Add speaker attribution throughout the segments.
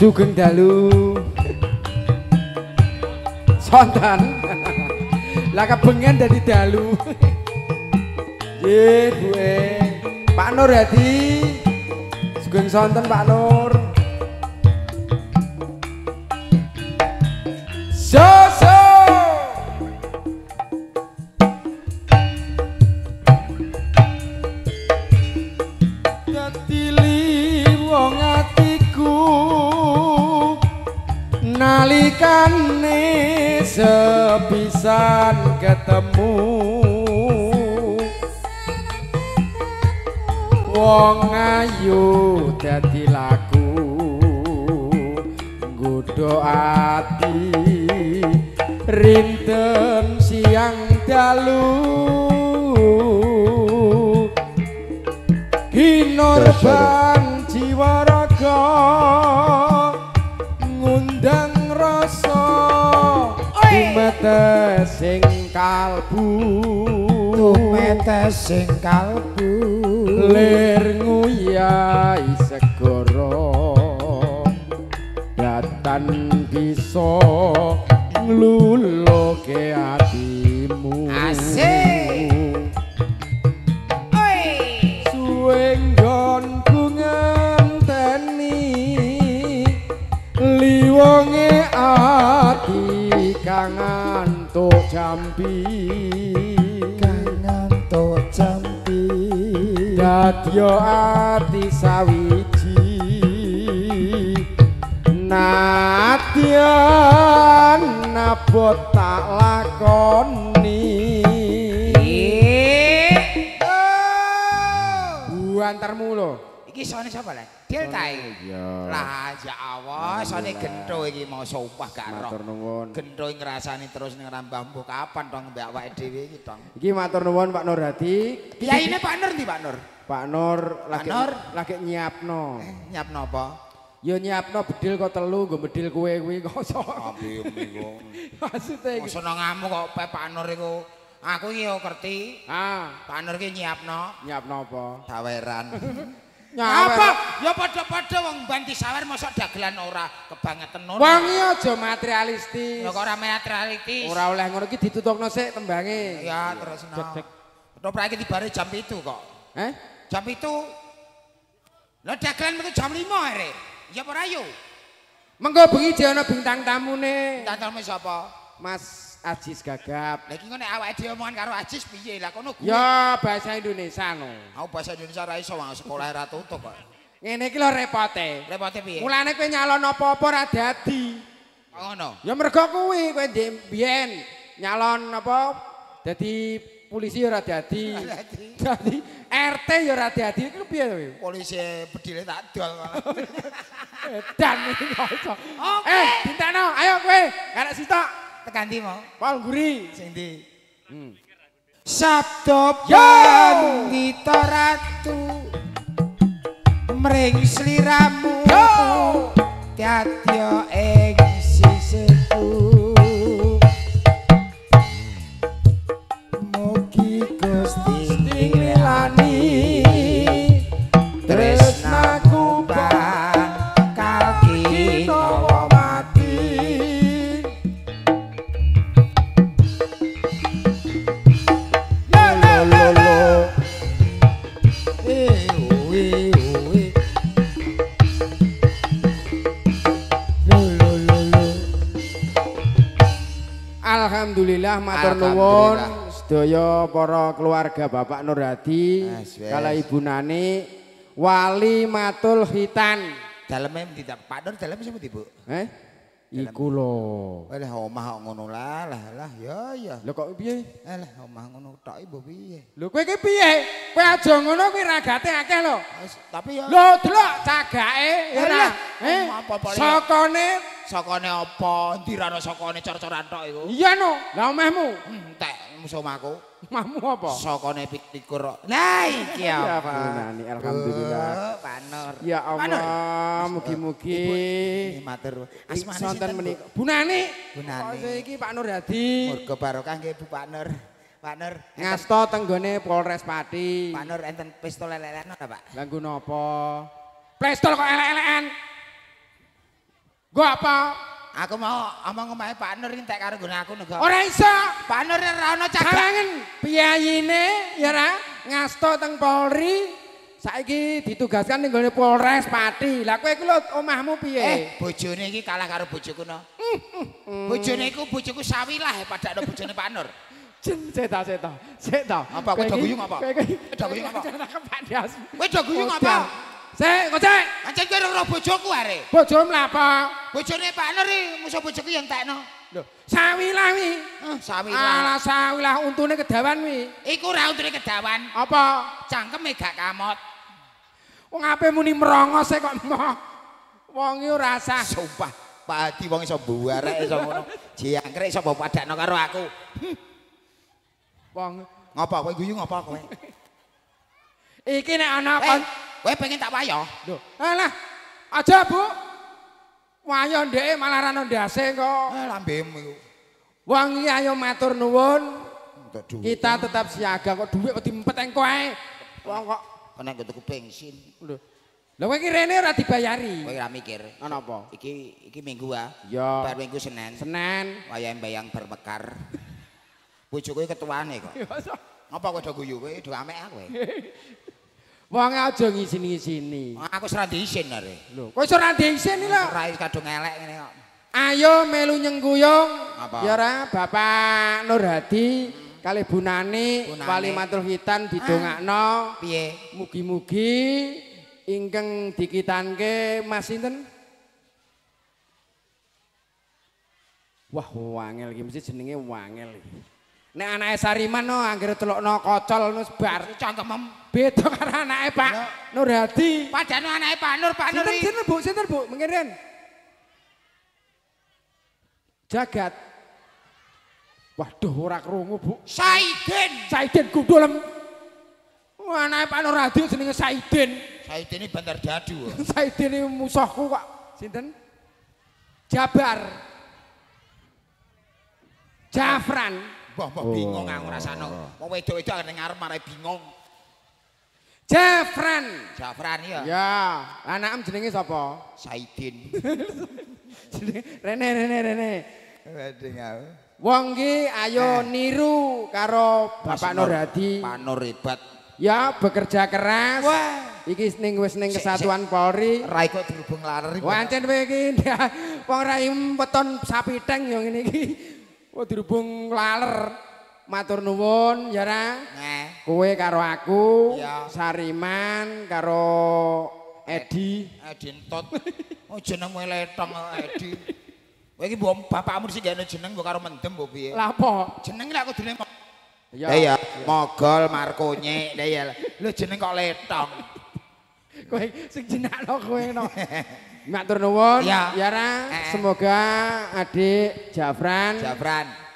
Speaker 1: Sugeng dalu sonten lah kebengen dadi dalu nggih gue Pak Nur Hadi sugeng sonten Pak Nur so nalikane sepisan ketemu wong ayu dadi laku nggodha ati rinten siang dalu kinurban jiwa raga ngundang rasa tumetes sing kalbu
Speaker 2: tumetes sing kalbu
Speaker 1: lir nguyai segara datan bisa ngluluke atimu
Speaker 2: asik oi
Speaker 1: suwe nggonku ngenteni liwonge ati kang antuk jampi dadya ati sawiji nadyan nabot tak lakoni buantarmu lho
Speaker 2: iki sone sapa lek Del ta iki lah ya Allah sone gentho iki mau sumpah gak roh
Speaker 1: matur nuwun
Speaker 2: gentho ngrasani terus ning rambah mbuh kapan tong mbek awake dhewe iki tong
Speaker 1: iki matur nuwun Pak Nur Hadi
Speaker 2: kiyaine Pak Nur ndi Pak Nur
Speaker 1: Pak Nur lagi nyiapno
Speaker 2: nyiapno apa
Speaker 1: ya nyiapno bedil kok telu nggo bedil kowe kuwi kok
Speaker 2: abi niku
Speaker 1: maksude iki
Speaker 2: senengamu kok Pak Nur iku aku iki yo ngerti Pak Nur iki nyiapno
Speaker 1: apa
Speaker 2: saweran
Speaker 1: apa
Speaker 2: ya padha-padha wong banti sawer mosok dagelan ora kebangetan ngono
Speaker 1: wong iki aja materialistis
Speaker 2: kok ora materialistis
Speaker 1: ora oleh ngono iki ditutupno sik tembange
Speaker 2: ya terus no pra iki dibare jam 7 kok jam 7 lho dagelan metu jam 5 arek ya ora yo
Speaker 1: mengko bengi dhewe ana bintang tamune
Speaker 2: bintang tamu sapa
Speaker 1: Mas Ajis Gagap
Speaker 2: lha iki ngene awake dhewe omongan karo Ajis piye lah kono
Speaker 1: ya bahasa Indonesia no
Speaker 2: aku bahasa Indonesia ra iso wong sekolah ra tutup kok
Speaker 1: ngene iki lho repote
Speaker 2: piye
Speaker 1: mulane kowe nyalon apa-apa ra dadi
Speaker 2: ngono
Speaker 1: ya mergo kuwi kowe mbiyen nyalon apa dadi polisi ya ora dadi dadi RT ya ora dadi iku piye kowe
Speaker 2: polisi bedile tak dol
Speaker 1: dan iki kok dintano ayo kowe arek sitok
Speaker 2: tekan ndi mau
Speaker 1: Pol Guri
Speaker 2: sing ndi Sabdo
Speaker 1: Pandita
Speaker 2: Ratu mring sliramu dadya ing sisihku mugi Gusti
Speaker 1: nilani tresnaku bakal kinawa mati Alhamdulillah matur nuwun sedaya para keluarga Bapak Nur Hadi kala Ibu Nani wali matul khitan
Speaker 2: daleme ndi Pak Nur daleme sapa Bu
Speaker 1: iku lho
Speaker 2: lah omah kok ngono lah ya
Speaker 1: lho kok piye
Speaker 2: lah omah ngono tok ibu piye
Speaker 1: lho kowe iki piye kowe aja ngono kuwi ragate akeh lho
Speaker 2: tapi ya
Speaker 1: lho delok cagake ya ora
Speaker 2: sokone apa ndi ra ono sokone cor-coran tok iku
Speaker 1: iya no lah omahmu
Speaker 2: entek musuh omahku
Speaker 1: omahmu apa
Speaker 2: sokone 27 lah iki apa
Speaker 1: Nani alhamdulillah
Speaker 2: Pak Nur
Speaker 1: ya Allah mugi-mugi
Speaker 2: matur
Speaker 1: asmane sonten menika Bu Nani iki Pak Nur Hadi
Speaker 2: muga barokah nggih Bu Pak Nur Pak Nur
Speaker 1: ngasta tenggone Polres Pati
Speaker 2: Pak Nur enten pistol elek-elekan ora Pak
Speaker 1: lha nggo napa pistol kok elek-elekan Nggo apa?
Speaker 2: Aku mau omong omahe Pak Nur entek karo nggone aku nego.
Speaker 1: Ora iso.
Speaker 2: Pak Nur ora ono cagak.
Speaker 1: Kalangan piyayine ya ra ngasto teng Polri. Saiki ditugaskan ning nggone Polres Pati. Lah kowe iku lho omahmu piye?
Speaker 2: Bojone iki kalah karo bojoku no. Bojone iku bojoku sawilah padakno bojone Pak Nur.
Speaker 1: Jen seta.
Speaker 2: Apa kowe do guyung apa?
Speaker 1: Kowe
Speaker 2: do guyung apa?
Speaker 1: Kowe
Speaker 2: do guyung apa?
Speaker 1: Sik, ngocek.
Speaker 2: Ancen kowe ora bojoku are.
Speaker 1: Bojomu lha apa?
Speaker 2: Bojone Pak Nur iki musuh bojoku yang entekno.
Speaker 1: Lho, sawilah wi.
Speaker 2: Sawilah.
Speaker 1: Alah sawilah untune kedawan wi.
Speaker 2: Iku ora untune kedawan.
Speaker 1: Apa?
Speaker 2: Cangkeme gak kamot.
Speaker 1: Wong ape muni merongos kok emoh. Wong iki ora sah.
Speaker 2: Sumpah, Pak Hadi wong iso buarek iso ngono. Jangkrik iso mbok padakno karo aku.
Speaker 1: Wong
Speaker 2: ngapa kowe guyu ngapa kowe?
Speaker 1: Iki nek ana kon
Speaker 2: kowe pengen tak wayo?
Speaker 1: Lho, alah. Aja, Bu. Wayo ndeke malah ra ono ndase kok.
Speaker 2: Lambemu iku.
Speaker 1: Wong iki ayo matur nuwun. Kita tetap siaga kok dhuwit kok diempet eng kowe. Wong kok
Speaker 2: kena tuku bensin.
Speaker 1: Lho. Lah kowe iki rene ora dibayari.
Speaker 2: Kowe ora mikir.
Speaker 1: Ana apa?
Speaker 2: Iki Minggu ah.
Speaker 1: Ya.
Speaker 2: Bar Minggu Senin.
Speaker 1: Senin.
Speaker 2: Wayahe mbayang bermekar. Bojoku ketuane kok. Ngapa kowe do guyu kowe do amek kowe?
Speaker 1: Wong aja ngisin-ngisini.
Speaker 2: Aku wis ra diisin are.
Speaker 1: Lho, kowe iso ra diisin lho.
Speaker 2: Ora kadung elek ngene kok.
Speaker 1: Ayo melu nyengguyung.
Speaker 2: Apa?
Speaker 1: Ya ora Bapak Nur Hadi kali Bunani wali matur khitan didongakno.
Speaker 2: Piye?
Speaker 1: Mugi-mugi ingkang dikitanke Mas sinten? Wah, wangel iki mesti jenenge wangel iki. Nek anake Sariman no anggere telokno kocol no bar cangkemem. Beda karo anake Pak Nur Hadi.
Speaker 2: Padahal anake Pak Nur iki.
Speaker 1: Sinten Bu? Mengiren. Jagat. Waduh ora krungu, Bu. Saidin Gundulem. Anake Pak Nur Hadi jenenge Saidin.
Speaker 2: Saidin iki Bandar Dadu.
Speaker 1: Saidin iki musuhku kok. Sinten? Jabar. Jafran.
Speaker 2: Mbah bingung aku rasane. Wong wedok-wedok ning ngarep marai bingung.
Speaker 1: Jafran
Speaker 2: ya.
Speaker 1: Ya, anakem jenenge sapa?
Speaker 2: Saidin.
Speaker 1: Rene.
Speaker 2: Wedeng aku.
Speaker 1: Wong iki ayo niru karo Bapak Nur Hadi.
Speaker 2: Pak Nur hebat.
Speaker 1: Ya, bekerja keras.
Speaker 2: Wah.
Speaker 1: Iki wis ning Kesatuan Polri.
Speaker 2: Rai kok dirubung laler iki.
Speaker 1: Wancen kowe iki wong rai weton sapiteng ya ngene iki. Oh dirubung laler. Matur nuwun ya ra. Kowe karo aku, Sariman karo Edi Entot. Oh jenengmu letong Edi. Kowe iki mbok bapakmu sing gane jeneng mbok karo mendem mbok piye? Lah apa? Jeneng lek aku dene ya Mogol Markonye. Lah ya. Lho jeneng kok letong. Kowe sing jenakno kowe no. Matur nuwun ya ra. Semoga adik Jafran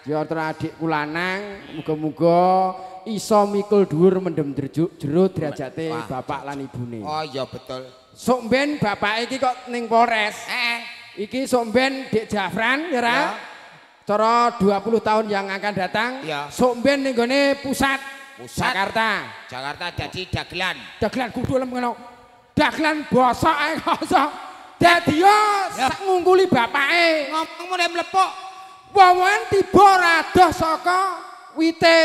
Speaker 1: ya adik kulanang muga-muga iso mikul dhuwur mendem jero derajate bapak lan ibune. Oh iya betul. Sok mben bapak iki kok ning Polres. Iki sok mben Dik Jafran ya ra. Cara 20 tahun yang akan datang sok mben ning gone pusat Jakarta dadi dagelan. Dagelan Gundulem ngono. Dagelan bosok ae kosok. Dadi yo sak ngungkuli bapake. Ngomong mulai mlepok. Wawan tiba ora adoh saka wite.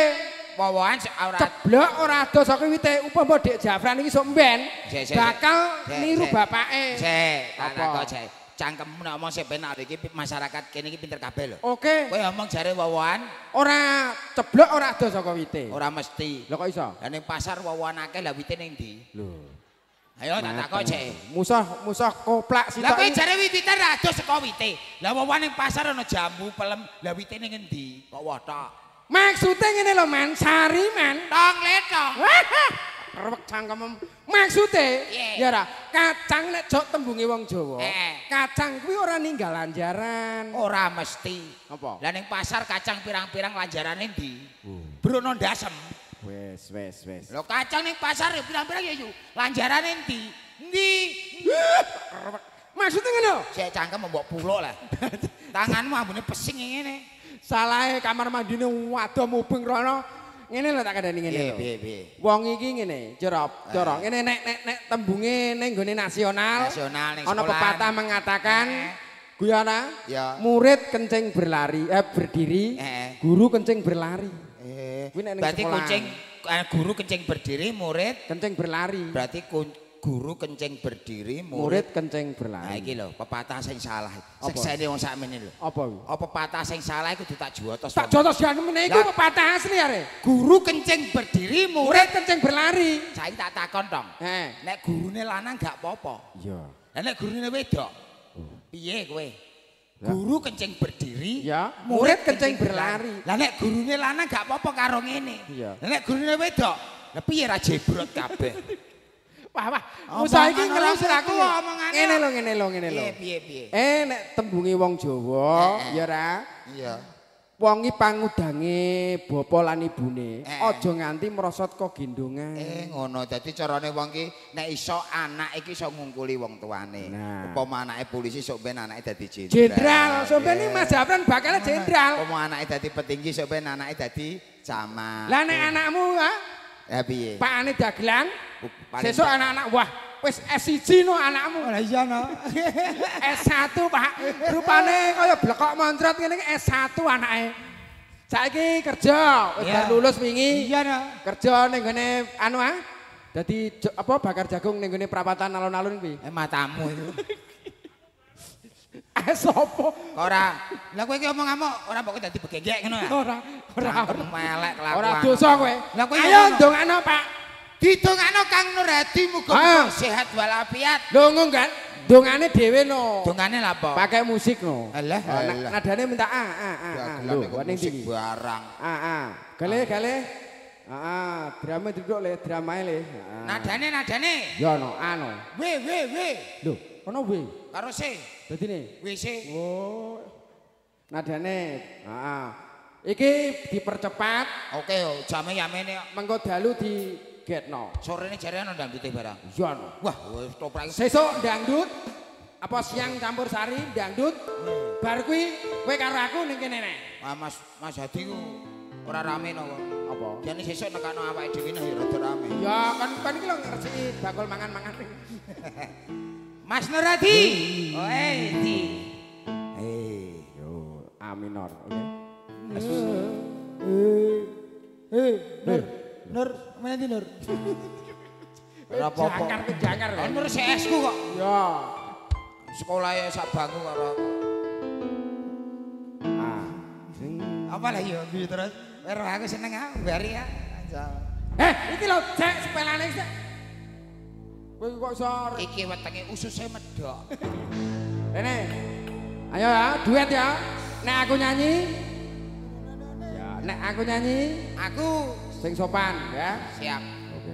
Speaker 1: Wawan ora ceblok ora adoh saka wite. Upama Dik Jafran iki sok mben bakal niru bapake. Tak kok cangkemmu nek omong sing penak iki masyarakat kene iki pinter kabeh lho. Oke. Kowe omong jare wawan ora ceblok ora adoh saka wite. Ora mesti. Lho kok iso? Lah ning pasar wawan akeh lah wite ning ndi? Lho. Ayo tak takok cek. Musuh koplak sitok. Lah kowe jare wite ra adoh saka wite. Lah wawan ning pasar ana jambu pelem, lah wite ning endi? Kok wotok. Maksude ngene lho, Man. Sari, Man. Tong letong. Rewek cangkem. Maksude ya ra, kacang nek jok tembunge wong Jawa. Kacang kuwi ora ninggal lanjaran. Ora mesti. Apa? Lah ning pasar kacang pirang-pirang lanjarane ndi? Brono ndasem. Wes. Lho kacang ning pasar ya pirang-pirang ya yo. Lanjarane ndi? Ndi? Maksudnya ngono? Sik cangkem mbok puluk lah. Tanganmu ambune pesing ngene. Salahe kamar mandine waduh mubeng rono. Ngene lho tak kandhani ngene lho. Piye. Wong iki ngene, cara ngene nek tembunge ning gone nasional. Nasional ning sekolah. Ana pepatah mengatakan Guyana.
Speaker 2: Ya.
Speaker 1: Murid kencing berdiri, guru kencing berlari.
Speaker 2: Berarti guru kencing berdiri, murid
Speaker 1: kencing berlari.
Speaker 2: Berarti guru kencing berdiri,
Speaker 1: murid kencing berlari.
Speaker 2: Nah iki lho, pepatah sing salah. Seksene wong sakmene lho.
Speaker 1: Apa kuwi?
Speaker 2: Apa pepatah sing salah iku tak jotos.
Speaker 1: Tak jotos jan meneh iku pepatah asli are.
Speaker 2: Guru kencing berdiri, murid
Speaker 1: kencing berlari.
Speaker 2: Saiki tak takon dong. Nek gurune lanang gak apa-apa.
Speaker 1: Iya.
Speaker 2: Lah nek gurune wedok. Piye kowe? Guru kencing berdiri,
Speaker 1: murid kencing berlari.
Speaker 2: Lah nek gurune lanang gak apa-apa karo ngene.
Speaker 1: Iya.
Speaker 2: Lah nek gurune wedok, lah piye ra jebrot kabeh.
Speaker 1: Wah, musa iki ngelosir aku
Speaker 2: omongane.
Speaker 1: Ngene lho.
Speaker 2: Piye.
Speaker 1: Nek tembunge wong Jawa, ya ra?
Speaker 2: Iya.
Speaker 1: Wong iki pangudange bapa lan ibune, aja nganti merosot kok gendongan.
Speaker 2: Ngono. Dadi carane wong iki nek iso anak iki iso ngungkuli wong tuane. Upama anake polisi sok ben anake dadi jenderal.
Speaker 1: Jenderal, sok ben Mas Jafran bakal jenderal.
Speaker 2: Upama anake dadi petinggi sok ben anake dadi camat.
Speaker 1: Lah nek anakmu
Speaker 2: ya piye?
Speaker 1: Pakane dagelan. Sesuk anak-anak wah wis S1 no anakmu.
Speaker 2: Lah iya no.
Speaker 1: S1 Pak. Rupane kaya blekok moncrot ngene iki S1 anake. Saiki kerja, wis bar lulus wingi. Iya no. Kerja ning gone anu dadi apa bakar jagung ning gone perapatan alun-alun kuwi.
Speaker 2: Matamu itu.
Speaker 1: Sopo?
Speaker 2: Ora. Lah kowe iki omong-omong ora mbok dadi begegek ngono ya?
Speaker 1: Ora.
Speaker 2: Melek kelakuan.
Speaker 1: Ora dosa kowe.
Speaker 2: Lah kowe
Speaker 1: ayo ndongakno Pak.
Speaker 2: Didongakno Kang Nur Hadi muga-muga sehat walafiat.
Speaker 1: Lho kan dongane dhewe no.
Speaker 2: Dongane lha apa?
Speaker 1: Pakai musik no.
Speaker 2: Alah.
Speaker 1: Nadane minta
Speaker 2: Lho, musik barang.
Speaker 1: Gale. Drama duduk le, dramae le.
Speaker 2: Nadane.
Speaker 1: Ya no, anu.
Speaker 2: We.
Speaker 1: Lho, ono we.
Speaker 2: Karo se.
Speaker 1: Dadine.
Speaker 2: We se.
Speaker 1: Oh. Nadane. Iki dipercepat.
Speaker 2: Oke, jame yamene kok.
Speaker 1: Mengko dalu digetno.
Speaker 2: Sorene jare ana dangdute barang.
Speaker 1: Iya no.
Speaker 2: Wah, wis toprak.
Speaker 1: Sesuk dangdut. Apa siang campur sari dangdut. Bar kuwi kowe karo aku ning kene nek.
Speaker 2: Mas Hadi ku ora rame no kok.
Speaker 1: Apa?
Speaker 2: Jane sesuk nekano awake dhewe nah ya rada rame.
Speaker 1: Ya kan iki lho ngresiki bakul mangan-mangan.
Speaker 2: Mas Nur Hadi. Oh, di.
Speaker 1: Yo, A minor, oke.
Speaker 2: Nur, mana di Nur? Ora apa-apa.
Speaker 1: Jangar.
Speaker 2: Nur CS ku kok.
Speaker 1: Ya.
Speaker 2: Sekolah ya sak bangku karo aku. Apa lah yo piye terus? Ero aku seneng bari ya.
Speaker 1: Iki lho cek sepelane sik. Kowe kok iso
Speaker 2: iki wetenge ususe medhok.
Speaker 1: Rene. Ayo ya, duet ya. Nek aku nyanyi. Ya, nek aku nyanyi, aku sing sopan ya.
Speaker 2: Siap. Oke.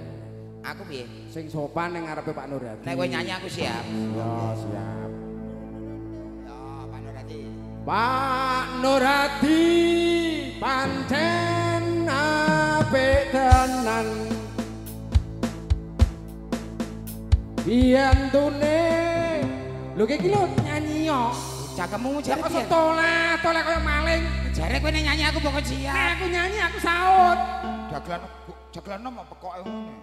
Speaker 2: Aku piye?
Speaker 1: Sing sopan ning ngarepe Pak Nur Hadi.
Speaker 2: Nek kowe nyanyi aku siap.
Speaker 1: Ya, siap.
Speaker 2: Ya, Pak Nur Hadi.
Speaker 1: Pak Nur Hadi pancen apik tenan. Biantune lho iki lho nyanyi yo.
Speaker 2: Cakemmu jare
Speaker 1: piye? Tolak kaya maling.
Speaker 2: Jare kowe nyanyi aku pokok siap.
Speaker 1: Nek aku nyanyi aku saut.
Speaker 2: Dagelan apa pokoke ngene.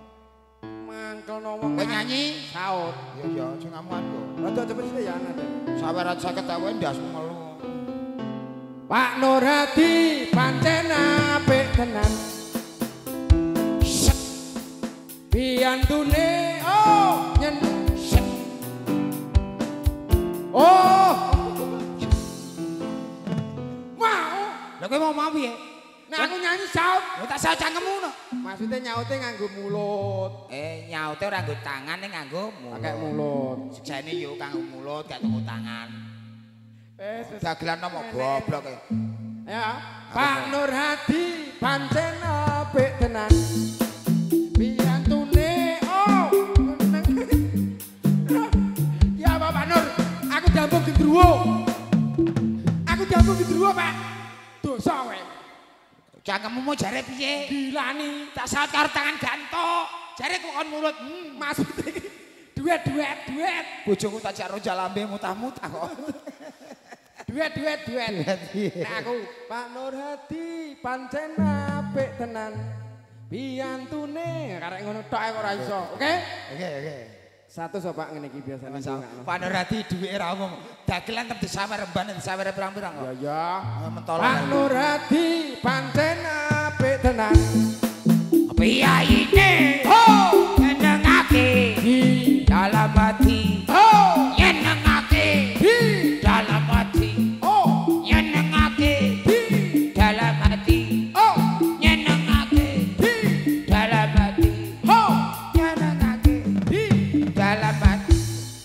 Speaker 1: Mangkelno wong.
Speaker 2: Kowe nyanyi
Speaker 1: saut.
Speaker 2: Ya sing ngamuan kok.
Speaker 1: Rada cepet sithik ya Naden.
Speaker 2: Sawerat 50 tawe ndasmu melu.
Speaker 1: Pak Nur Hadi pancen apik tenan. Biantune nyen
Speaker 2: Lha kowe mau piye?
Speaker 1: Nek aku nyanyi saut.
Speaker 2: Tak saut cangkemmu no.
Speaker 1: Maksude nyaute nganggo mulut.
Speaker 2: Nyaute ora nggo tangan ning nganggo mulut.
Speaker 1: Pakai mulut.
Speaker 2: Sejane yo kanggo mulut gak nggo tangan. Dagelan nopo goblok e.
Speaker 1: Ya, Pak Nur Hadi pancen apik tenan. Biantune ya Pak Nur, aku dambung gendruwo. Aku dambung gendruwo, Pak. Dosa kowe.
Speaker 2: Cangkemmu mau jare piye?
Speaker 1: Dilani.
Speaker 2: Tak saut karo tangan gantok. Jare kok kon mulut.
Speaker 1: Maksud iki duet.
Speaker 2: Bojoku tak jaro jalambe mutah-mutah kok.
Speaker 1: Duet. Nah aku Pak Nur Hadi pancen apik tenan. Biantune karek ngono tok ora iso. Oke? Satu so Pak ngene iki biasane.
Speaker 2: Pak Nurhadi duwike ra umum. Dagelan tetep disawer remban disawer pirang-pirang kok.
Speaker 1: Ya.
Speaker 2: Mentolo.
Speaker 1: Pak Nurhadi pancen apik tenan.
Speaker 2: Piyaine ho nyenengake di dalam hati. Ho nyenengake di dalam hati. Oh nyenengake di dalam hati. Oh nyenengake di dalam hati. Ho nyenengake di dalam hati.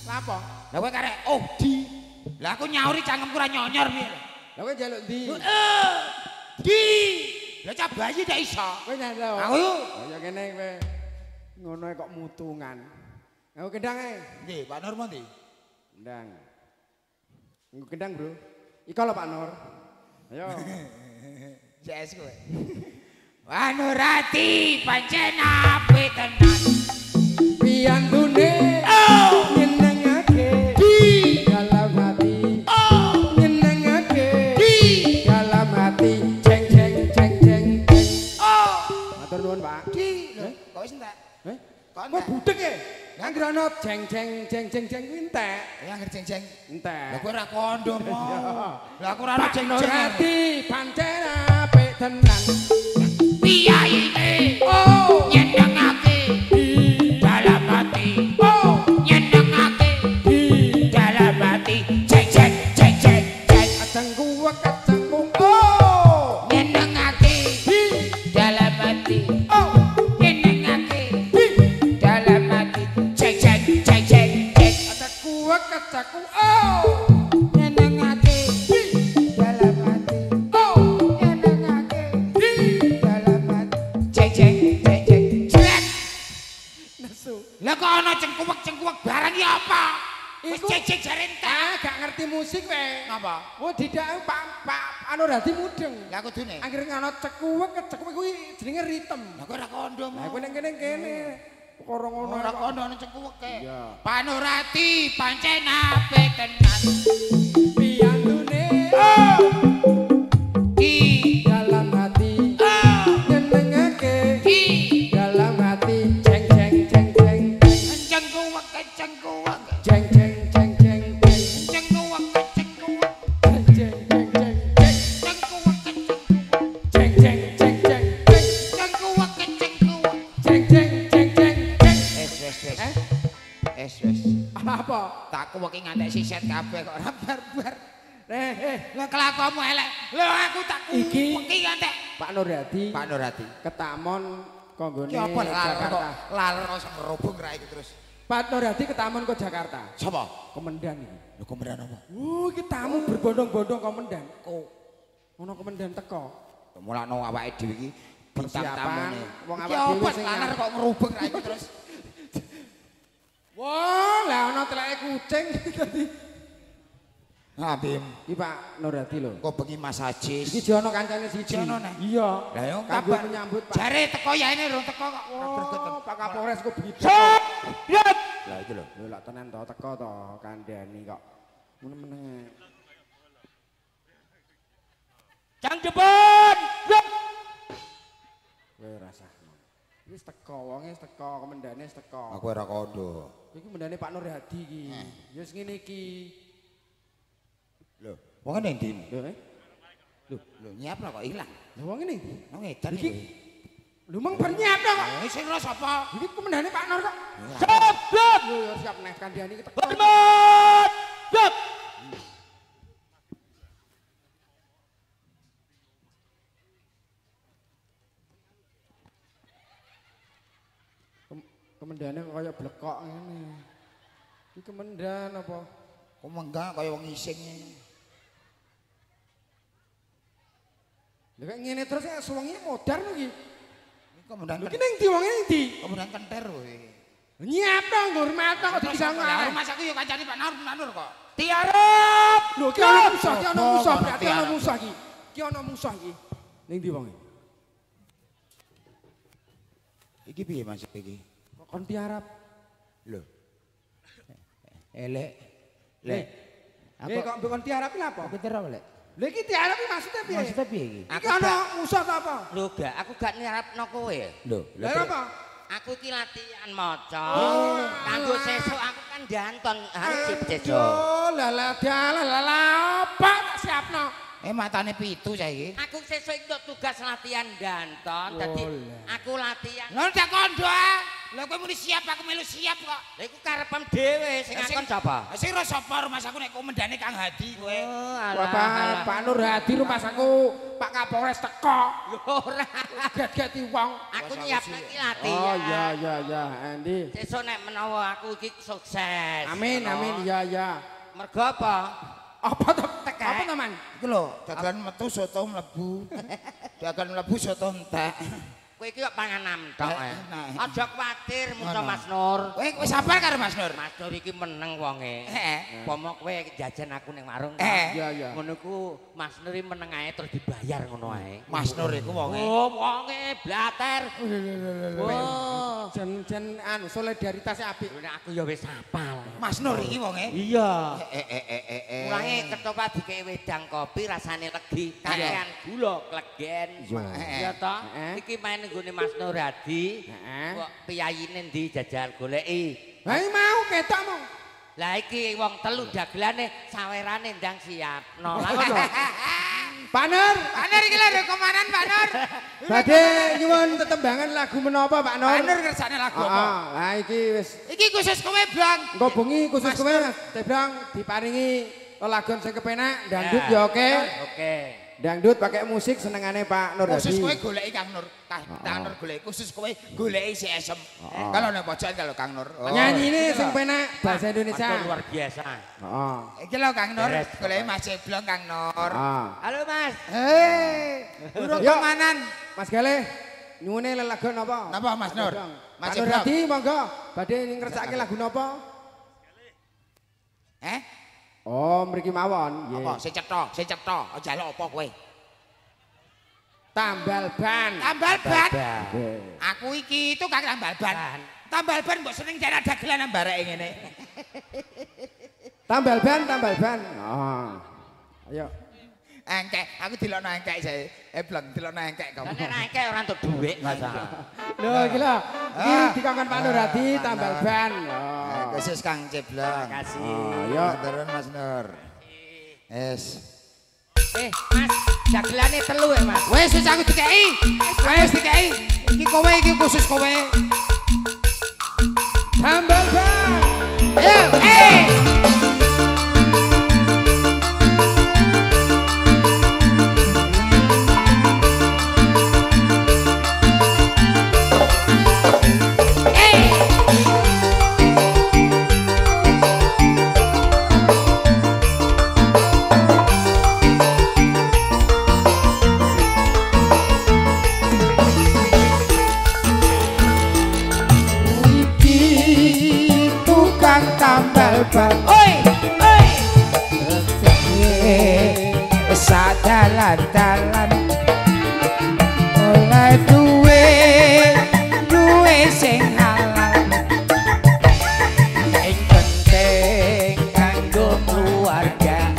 Speaker 2: Apa? Lah kowe karek oh di. Lah aku nyauri cangkemku ora nyonyor piye.
Speaker 1: Lah kowe njaluk ndi?
Speaker 2: Di. Lah cah bayi ndak iso.
Speaker 1: Kowe nyandra.
Speaker 2: Aku
Speaker 1: ya kene kowe. Ngono kok mutungan. Aku kendang ae.
Speaker 2: Nggih, Pak Nur ndi?
Speaker 1: Kendang. Nggo kendang, Bro. Iko lho Pak Nur. Ayo.
Speaker 2: JS kowe. Pak Nurhadi pancen apik tenan.
Speaker 1: Piyantune nyenengake di dalam hati. Oh nyenengake di dalam hati. Jeng jeng jeng jeng jeng. Oh matur nuwun Pak.
Speaker 2: Di lho, kok wis entek? Kok
Speaker 1: Kok budek e? Angger ana jeng jeng jeng jeng jeng kuwi entek.
Speaker 2: Ya angger jeng-jeng.
Speaker 1: Entek.
Speaker 2: Lah kowe ora kondo mo. Lah aku ora ana jeng-jeng.
Speaker 1: Nurhadi pancen apik tenan.
Speaker 2: Piyaine oh nyenengake di dalam hati. Oh nyenengake di dalam hati. Jeng jeng jeng jeng jeng.
Speaker 1: Kacangku oh
Speaker 2: Nyenengake di dalam hati. Oh nyenengake di dalam hati. Jeng jeng jeng jeng jeng.
Speaker 1: kacaku oh
Speaker 2: Nyenengake di dalam hati. Oh nyenengake di dalam hati. Jeng jeng jeng jeng jeng.
Speaker 1: nesu.
Speaker 2: Lah kok ana cengkuwek-cengkuwek barang iki apa? Wis cecek jare entek.
Speaker 1: Gak ngerti musik kowe.
Speaker 2: Napa?
Speaker 1: Oh tidak Pak Nurhadi mudeng.
Speaker 2: Lah kudune.
Speaker 1: Angger ngono cekuwek kuwi jenenge ritem.
Speaker 2: Lah kok ora kondo mo.
Speaker 1: Lah kowe ning kene. Perkara ngono
Speaker 2: Ora kondo ana cengkuweke.
Speaker 1: Iya.
Speaker 2: Pak Nurhadi pancen apik tenan.
Speaker 1: Piyantune
Speaker 2: Oh di
Speaker 1: dalam hati.
Speaker 2: oh
Speaker 1: Nyenengake
Speaker 2: di
Speaker 1: dalam hati. Jeng jeng jeng jeng jeng.
Speaker 2: cengkuwek cengkuwek.
Speaker 1: Jeng jeng jeng jeng jeng.
Speaker 2: Cengkuwek cengkuwek.
Speaker 1: Jeng jeng jeng jeng jeng.
Speaker 2: Cengkuwek cengkuwek.
Speaker 1: Jeng jeng jeng jeng jeng.
Speaker 2: Cengkuwek cengkuwek.
Speaker 1: Jeng jeng jeng jeng jeng.
Speaker 2: Wes.
Speaker 1: Apa?
Speaker 2: Tak kuweki ngantek siset kabeh kok ora barbar.
Speaker 1: Lah
Speaker 2: Lah kelakuanmu elek. Lho aku tak kuweki ngantek.
Speaker 1: Pak Nurhadi.
Speaker 2: Pak Nurhadi.
Speaker 1: Ketamon konggone
Speaker 2: Ki apa laler kok
Speaker 1: Jakarta.
Speaker 2: laler kok ngerubung ra iki terus.
Speaker 1: Pak Nurhadi ketamon ke Jakarta.
Speaker 2: Sapa?
Speaker 1: Komandan iki.
Speaker 2: Lho komandan apa?
Speaker 1: Iki tamu berbondong-bondong komandan.
Speaker 2: Kok
Speaker 1: Ono komandan teko.
Speaker 2: mulakno awake dhewe iki
Speaker 1: Persiapan wong
Speaker 2: Iki
Speaker 1: awak dhewe
Speaker 2: apa
Speaker 1: sing
Speaker 2: laler kok ngerubung ra iki terus.
Speaker 1: Wah, lah ono teleke kucing tadi.
Speaker 2: Ha Bim,
Speaker 1: Iki Pak Nurhadi lho.
Speaker 2: kok bengi masajis.
Speaker 1: Iki jono kancane siji.
Speaker 2: Jono, Nek?
Speaker 1: Iya.
Speaker 2: Lah yo
Speaker 1: Kanggo
Speaker 2: kabar
Speaker 1: menyambut Pak.
Speaker 2: Jare teko ya ini rung teko kok.
Speaker 1: Oh, Pak Kapolres kok begitu.
Speaker 2: Lah itu lho.
Speaker 1: Lho lak tenan to teko to kandhani kok. Meneng-meneng.
Speaker 2: Cang jebon.
Speaker 1: Kowe rasakno. Wis teko wonge wis teko, komandane wis teko.
Speaker 2: Aku ora kondo.
Speaker 1: Iki komandane Pak Nurhadi iki. Ya wis ngene iki.
Speaker 2: Lho, wong ning ndi?
Speaker 1: Lho
Speaker 2: Lho nyiapno kok ilang.
Speaker 1: Lho wong ngene.
Speaker 2: Nang edan
Speaker 1: Iki.
Speaker 2: iki.
Speaker 1: Lho mong bernyata kok.
Speaker 2: Sing ora sapa?
Speaker 1: Iki komandane Pak Nur kok.
Speaker 2: Siap, siap.
Speaker 1: Lho ya siap nek kandhani iki teko.
Speaker 2: Hormat. Siap.
Speaker 1: Komandane kaya blekok ngene. Iki komandan apa?
Speaker 2: Kok menggah kaya wong ising.
Speaker 1: Lha kok ngene terus ya suwengi modar lho iki.
Speaker 2: Iki komandan.
Speaker 1: Lho iki ning ndi wong ning ndi?
Speaker 2: Komandan kenter kowe.
Speaker 1: Nyiap dong ngurmat kok dipisah
Speaker 2: Lah
Speaker 1: ngarep.
Speaker 2: mas aku yo kancane Pak Nur kok. Tiarep.
Speaker 1: Lho ki ana musuh, ki ana musuh, berarti ana musuh iki. Ki ana musuh iki. Ning ndi wonge?
Speaker 2: Iki piye Mas iki?
Speaker 1: Kok kon tiarap.
Speaker 2: Lho. Elek.
Speaker 1: Lek.
Speaker 2: Aku
Speaker 1: Kok kon tiarap iki apa?
Speaker 2: aku terap lek.
Speaker 1: Lha iki tiarap iki maksudnya piye?
Speaker 2: Maksudnya piye iki?
Speaker 1: Iki ana musuh ta apa?
Speaker 3: Lho gak, aku gak nyarapno kowe.
Speaker 2: Lho,
Speaker 1: Lah apa?
Speaker 2: Aku iki latihan maca. Kanggo sesuk aku kan danton hansip sesuk.
Speaker 1: Yo lala apa tak siapno?
Speaker 3: Matane 7 saiki.
Speaker 2: Aku sesuk entuk tugas latihan danton. Dadi aku latihan.
Speaker 3: Lho ndak kondo ah. Lha kowe muni siap aku melu siap kok.
Speaker 2: Lha iku karepem dhewe sing ngakon sapa?
Speaker 3: Sing ora sapa rumah aku nek komendane Kang Hadi kowe.
Speaker 2: Oh,
Speaker 1: Pak Nur Hadi rumah aku Pak Kapolres teko.
Speaker 2: Ora.
Speaker 1: Get-geti wong.
Speaker 2: Aku nyiapne iki latihan.
Speaker 1: Oh iya Andi.
Speaker 2: Sesuk nek menawa aku iki sukses.
Speaker 1: Amin iya.
Speaker 2: Mergo apa?
Speaker 1: Apa to? Apa to, Man?
Speaker 3: Iku lho, dagelan metu soto mlebu. Dagelan mlebu soto entek.
Speaker 2: Kowe iki kok panganan tok ae.
Speaker 3: Nah.
Speaker 2: Aja kuwatir muca Mas Nur.
Speaker 3: Kowe sabar karo Mas Nur.
Speaker 2: Mas Nur iki meneng wonge. Pomo kowe jajan aku ning warung.
Speaker 1: Iya.
Speaker 2: Ngono ku Mas Nur iki meneng ae terus dibayar ngono ae.
Speaker 3: Mas Nur iku wonge.
Speaker 2: Oh, wonge blater. Oh,
Speaker 1: Jen anu solidaritas apik.
Speaker 2: nek aku ya wis hafal.
Speaker 3: Mas Nur iki wonge.
Speaker 2: Iya. Mulange
Speaker 3: Mulane
Speaker 2: ketoprak dikei wedang kopi rasane legi, kakean gula klegen. Iya to? Iki main nggone Mas Nur Hadi. Kok piyayine ndi jajal goleki.
Speaker 1: Ha mau ketok mau.
Speaker 2: Lah iki wong telu dagelane sawerane ndang siapno. Lah
Speaker 1: Pak Nur
Speaker 3: iki lho komandan Pak Nur.
Speaker 1: badhe nyuwun tetembangan lagu menapa Pak Nur?
Speaker 3: Pak Nur ngersane lagu apa?
Speaker 1: Lah iki wis
Speaker 3: Iki khusus kowe, Blang.
Speaker 1: engko bengi khusus kowe Tebrang diparingi lagu sing kepenak dangdut ya oke.
Speaker 2: Oke.
Speaker 1: Dangdut pakai musik senengane Pak Nur Hadi.
Speaker 3: Khusus kowe goleki Kang Nur. Kang Nur goleki khusus kowe goleki si esem. Kalau nek pojokan kalau Kang Nur.
Speaker 1: Nyanyine sing penak bahasa Indonesia.
Speaker 2: Luar biasa.
Speaker 1: Heeh.
Speaker 3: Iki lho Kang Nur, goleki Mas Jeblong Kang Nur.
Speaker 2: Halo Mas.
Speaker 3: Burung
Speaker 1: Yo.
Speaker 3: komanan.
Speaker 1: Mas Galih nyuwune lelagon napa?
Speaker 3: Napa Mas Nur?
Speaker 1: Mas Nur Hadi monggo badhe ngresake lagu napa? Oh, mriki mawon.
Speaker 3: Apa sing cetha, aja lho apa kowe.
Speaker 1: Tambal ban.
Speaker 3: Tambal ban. Aku iki tukang tambal ban. Tambal ban mbok seneng jalan dagelan ambareke ngene.
Speaker 1: Tambal ban. Ayo.
Speaker 3: Engkek, aku dilokno engkek sae. Bleng dilokno engkek kok.
Speaker 2: Nek engke ora entuk dhuwit masa.
Speaker 1: Lho iki lho. Iki dikongkon Pak Nur Hadi tambal ban.
Speaker 3: Khusus Kang Jeblong.
Speaker 2: Makasih.
Speaker 1: Yo.
Speaker 3: Turun Mas Nur. Mas,
Speaker 2: dagelane telu ya, Mas.
Speaker 3: wis aku dikeki. Wis dikeki. Iki kowe iki khusus kowe.
Speaker 1: Tambal ban.
Speaker 3: Ayo, tambal ban. Oi. Sadalan-dalan oleh duwe sing halal. Sing penting kanggo keluarga.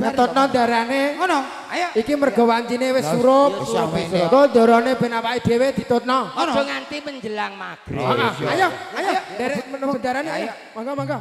Speaker 1: Ngetutno darane.
Speaker 3: Ngono. Ayo.
Speaker 1: Iki mergo wancine wis surup. Engko darane ben awake dhewe ditutno.
Speaker 2: Aja nganti menjelang magrib.
Speaker 1: Ayo, ayo. Derek menemu darane. Monggo, monggo.